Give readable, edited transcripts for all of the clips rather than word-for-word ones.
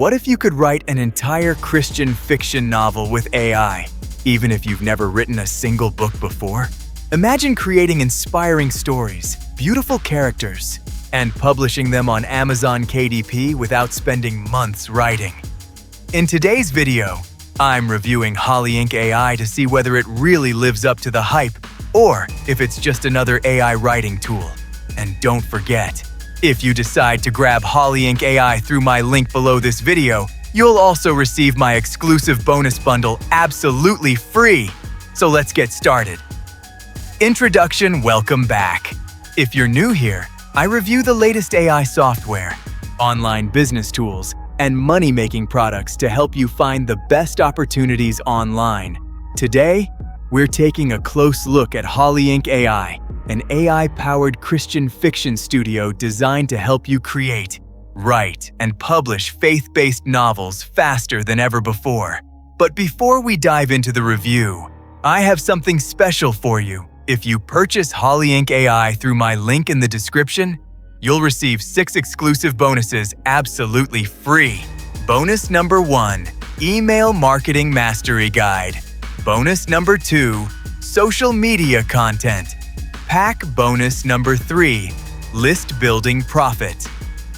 What if you could write an entire Christian fiction novel with AI, even if you've never written a single book before? Imagine creating inspiring stories, beautiful characters, and publishing them on Amazon KDP without spending months writing. In today's video, I'm reviewing Holly Ink AI to see whether it really lives up to the hype or if it's just another AI writing tool. And don't forget, if you decide to grab Holly Ink AI through my link below this video, you'll also receive my exclusive bonus bundle absolutely free. So let's get started. Introduction, welcome back. If you're new here, I review the latest AI software, online business tools, and money-making products to help you find the best opportunities online. Today, we're taking a close look at Holly Ink AI, an AI-powered Christian fiction studio designed to help you create, write, and publish faith-based novels faster than ever before. But before we dive into the review, I have something special for you. If you purchase Holly Ink AI through my link in the description, you'll receive 6 exclusive bonuses absolutely free. Bonus number 1, Email Marketing Mastery Guide. Bonus number 2, Social Media Content. Pack bonus number 3, List Building Profit.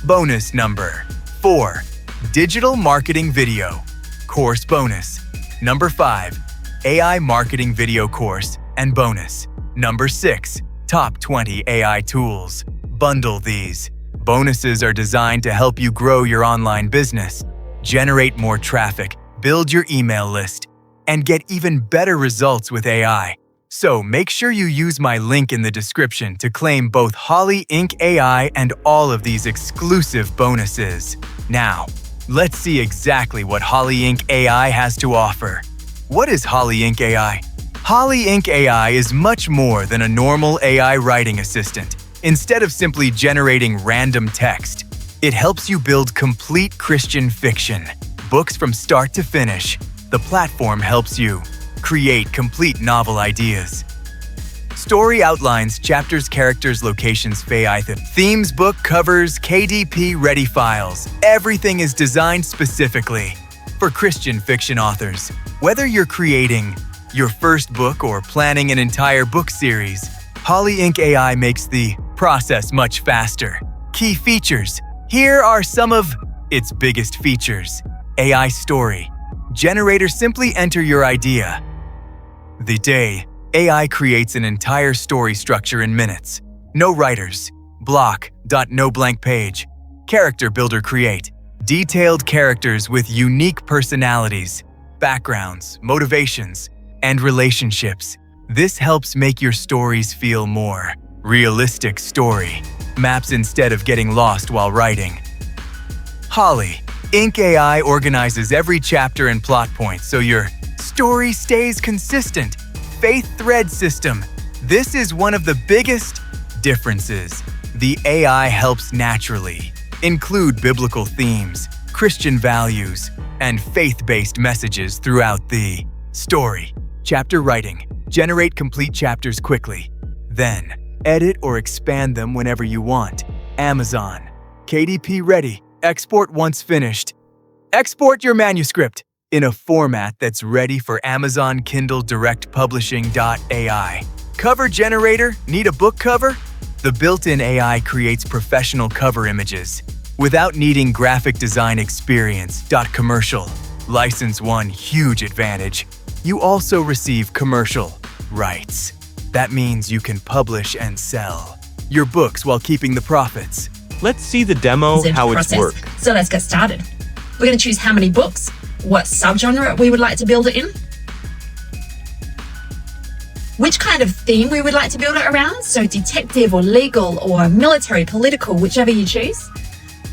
Bonus number 4, Digital Marketing Video. Course bonus. Number 5, AI Marketing Video Course and bonus. Number 6, Top 20 AI Tools. Bundle these. Bonuses are designed to help you grow your online business, generate more traffic, build your email list, and get even better results with AI. So make sure you use my link in the description to claim both Holly Ink AI and all of these exclusive bonuses. Now, let's see exactly what Holly Ink AI has to offer. What is Holly Ink AI? Holly Ink AI is much more than a normal AI writing assistant. Instead of simply generating random text, it helps you build complete Christian fiction, books from start to finish. The platform helps you create complete novel ideas. Story outlines, chapters, characters, locations, themes, book covers, KDP-ready files. Everything is designed specifically for Christian fiction authors. Whether you're creating your first book or planning an entire book series, Holly Ink AI makes the process much faster. Key features. Here are some of its biggest features. AI Story Generator. Simply enter your idea. The day, AI creates an entire story structure in minutes. No writers. Block. No blank page. Character Builder Create detailed characters with unique personalities, backgrounds, motivations, and relationships. This helps make your stories feel more realistic. Story Maps instead of getting lost while writing. Holly Ink AI organizes every chapter and plot point so your story stays consistent. Faith Thread System. This is one of the biggest differences. The AI helps naturally include biblical themes, Christian values, and faith-based messages throughout the story. Chapter Writing. Generate complete chapters quickly. Then, edit or expand them whenever you want. Amazon. KDP ready. Export once finished. Export your manuscript in a format that's ready for Amazon Kindle Direct Publishing.ai. Cover Generator. Need a book cover? The built-in AI creates professional cover images without needing graphic design experience. Commercial. License. One huge advantage. You also receive commercial rights. That means you can publish and sell your books while keeping the profits. Let's see the demo, how it's worked. So let's get started. We're going to choose how many books, what subgenre we would like to build it in, which kind of theme we would like to build it around, so detective or legal or military, political, whichever you choose.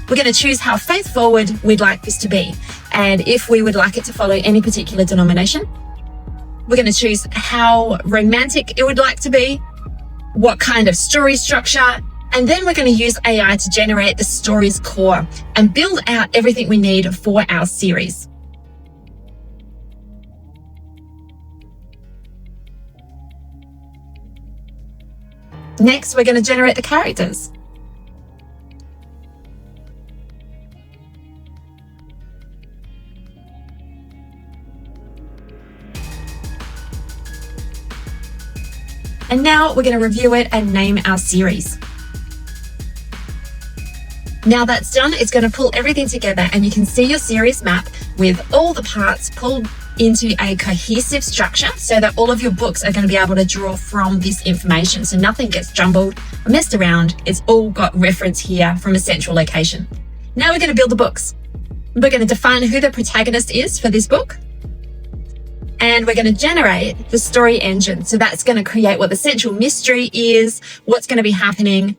We're going to choose how faith-forward we'd like this to be, and if we would like it to follow any particular denomination. We're going to choose how romantic it would like to be, what kind of story structure, and then we're going to use AI to generate the story's core and build out everything we need for our series. Next, we're going to generate the characters. And now we're going to review it and name our series. Now that's done, it's going to pull everything together and you can see your series map with all the parts pulled into a cohesive structure so that all of your books are going to be able to draw from this information. So nothing gets jumbled or messed around. It's all got reference here from a central location. Now we're going to build the books. We're going to define who the protagonist is for this book. And we're going to generate the story engine. So that's going to create what the central mystery is, what's going to be happening.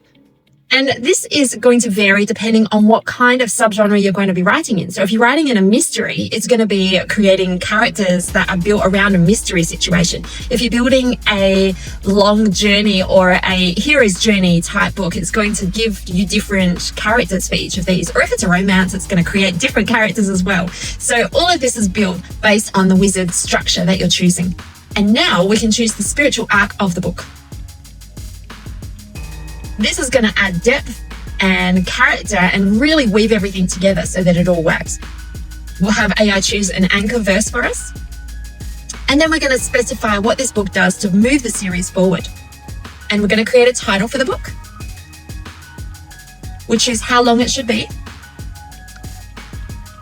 And this is going to vary depending on what kind of subgenre you're going to be writing in. So if you're writing in a mystery, it's going to be creating characters that are built around a mystery situation. If you're building a long journey or a hero's journey type book, it's going to give you different characters for each of these. Or if it's a romance, it's going to create different characters as well. So all of this is built based on the wizard structure that you're choosing. And now we can choose the spiritual arc of the book. This is going to add depth and character and really weave everything together so that it all works. We'll have AI choose an anchor verse for us. And then we're going to specify what this book does to move the series forward. And we're going to create a title for the book. We'll choose how long it should be.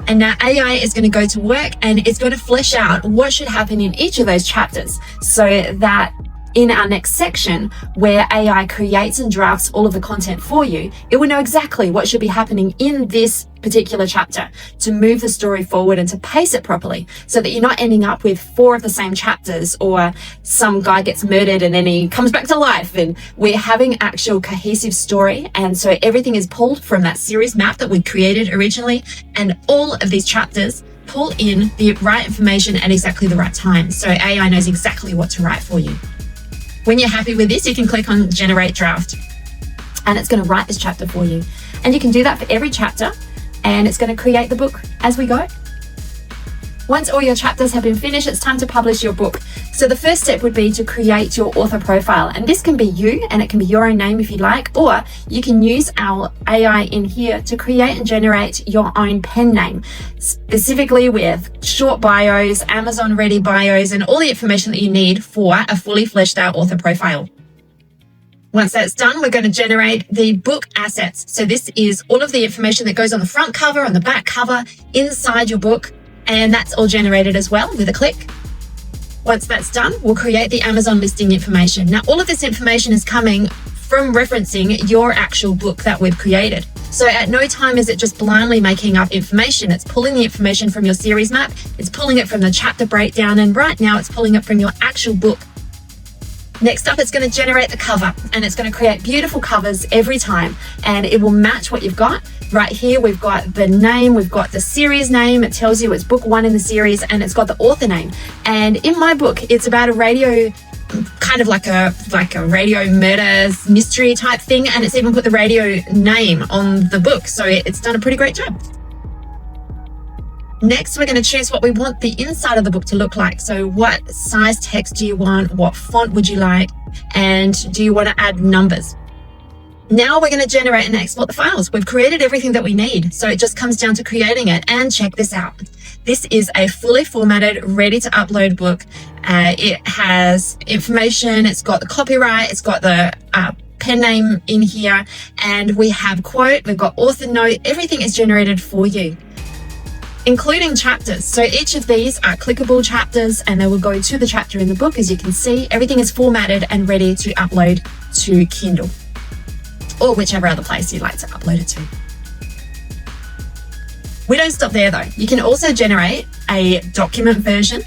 And now AI is going to go to work and it's going to flesh out what should happen in each of those chapters so that in our next section, where AI creates and drafts all of the content for you, it will know exactly what should be happening in this particular chapter to move the story forward and to pace it properly so that you're not ending up with 4 of the same chapters or some guy gets murdered and then he comes back to life. And we're having actual cohesive story. And so everything is pulled from that series map that we created originally. And all of these chapters pull in the right information at exactly the right time. So AI knows exactly what to write for you. When you're happy with this, you can click on Generate Draft and it's going to write this chapter for you. And you can do that for every chapter and it's going to create the book as we go. Once all your chapters have been finished, it's time to publish your book. So the first step would be to create your author profile. And this can be you and it can be your own name if you like, or you can use our AI in here to create and generate your own pen name, specifically with short bios, Amazon ready bios, and all the information that you need for a fully fleshed out author profile. Once that's done, we're going to generate the book assets. So this is all of the information that goes on the front cover, on the back cover, inside your book. And that's all generated as well with a click. Once that's done, we'll create the Amazon listing information. Now, all of this information is coming from referencing your actual book that we've created. So at no time is it just blindly making up information. It's pulling the information from your series map. It's pulling it from the chapter breakdown. And right now it's pulling it from your actual book. Next up, it's going to generate the cover and it's going to create beautiful covers every time and it will match what you've got. Right here, we've got the name, we've got the series name. It tells you it's book 1 in the series and it's got the author name. And in my book, it's about a radio, kind of like a radio murder mystery type thing. And it's even put the radio name on the book. So it's done a pretty great job. Next, we're going to choose what we want the inside of the book to look like. So what size text do you want? What font would you like? And do you want to add numbers? Now we're going to generate and export the files. We've created everything that we need. So it just comes down to creating it. And check this out. This is a fully formatted, ready to upload book. It has information. It's got the copyright. It's got the pen name in here. And we have quote. We've got author note. Everything is generated for you, including chapters. So each of these are clickable chapters and they will go to the chapter in the book. As you can see, everything is formatted and ready to upload to Kindle or whichever other place you'd like to upload it to. We don't stop there though. You can also generate a document version.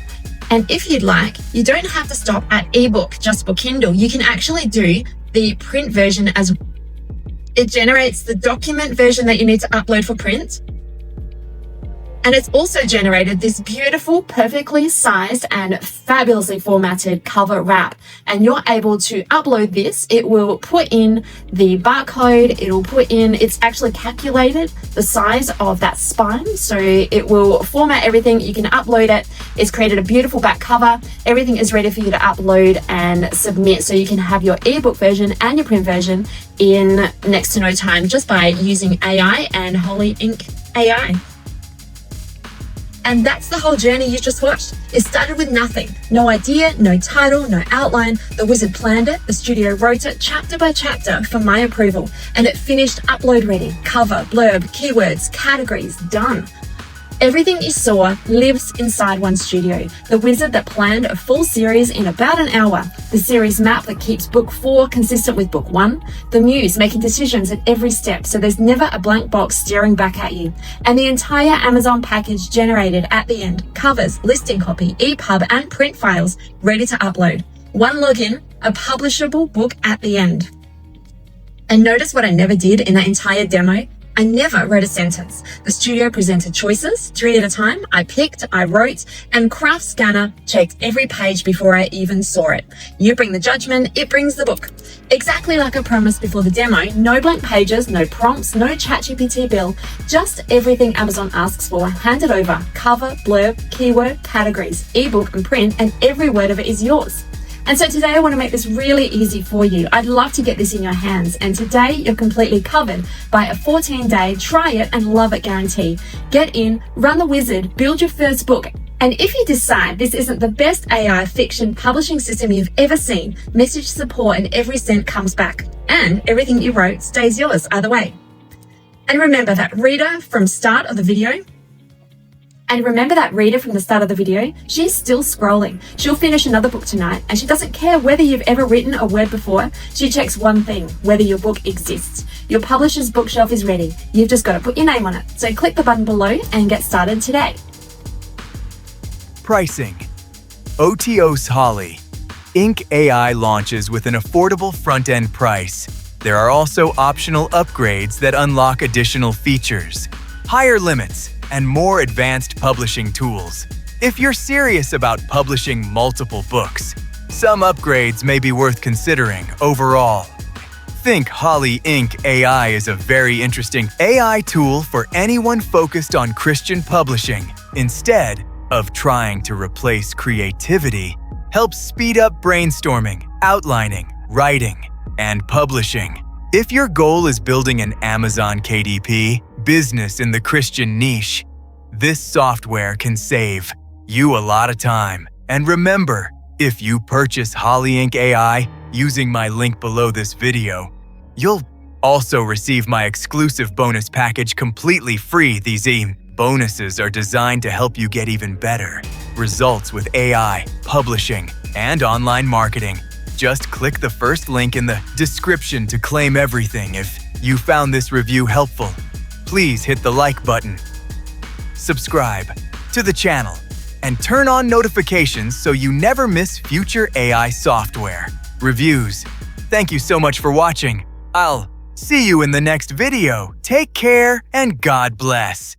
And if you'd like, you don't have to stop at ebook just for Kindle. You can actually do the print version as well. It generates the document version that you need to upload for print. And it's also generated this beautiful, perfectly sized and fabulously formatted cover wrap. And you're able to upload this. It will put in the barcode. It'll put in, it's actually calculated the size of that spine. So it will format everything. You can upload it. It's created a beautiful back cover. Everything is ready for you to upload and submit. So you can have your ebook version and your print version in next to no time just by using AI and Holy Ink AI. And that's the whole journey you just watched. It started with nothing. No idea, no title, no outline. The wizard planned it, the studio wrote it chapter by chapter for my approval. And it finished upload ready. Cover, blurb, keywords, categories, done. Everything you saw lives inside one studio. The wizard that planned a full series in about an hour. The series map that keeps book 4 consistent with book 1. The muse making decisions at every step so there's never a blank box staring back at you. And the entire Amazon package generated at the end. Covers, listing copy, EPUB and print files ready to upload. One login, a publishable book at the end. And notice what I never did in that entire demo? I never wrote a sentence. The studio presented choices, 3 at a time. I picked, I wrote, and Craft Scanner checked every page before I even saw it. You bring the judgment, it brings the book. Exactly like I promised before the demo, no blank pages, no prompts, no ChatGPT bill, just everything Amazon asks for handed over. Cover, blurb, keyword, categories, ebook and print, and every word of it is yours. And so today I want to make this really easy for you. I'd love to get this in your hands. And today you're completely covered by a 14-day try it and love it guarantee. Get in, run the wizard, build your first book. And if you decide this isn't the best AI fiction publishing system you've ever seen, message support and every cent comes back. And everything you wrote stays yours either way. And remember that reader from start of the video, she's still scrolling. She'll finish another book tonight, and she doesn't care whether you've ever written a word before. She checks one thing, whether your book exists. Your publisher's bookshelf is ready. You've just got to put your name on it. So click the button below and get started today. Pricing. OTOs Holly. Ink AI launches with an affordable front-end price. There are also optional upgrades that unlock additional features, higher limits, and more advanced publishing tools. If you're serious about publishing multiple books, some upgrades may be worth considering overall. Think Holly Ink AI is a very interesting AI tool for anyone focused on Christian publishing. Instead of trying to replace creativity, helps speed up brainstorming, outlining, writing, and publishing. If your goal is building an Amazon KDP, business in the Christian niche, this software can save you a lot of time. And remember, if you purchase Holly Ink AI using my link below this video, you'll also receive my exclusive bonus package completely free. These bonuses are designed to help you get even better results with AI, publishing, and online marketing. Just click the first link in the description to claim everything. If you found this review helpful, please hit the like button, subscribe to the channel, and turn on notifications so you never miss future AI software reviews. Thank you so much for watching. I'll see you in the next video. Take care and God bless.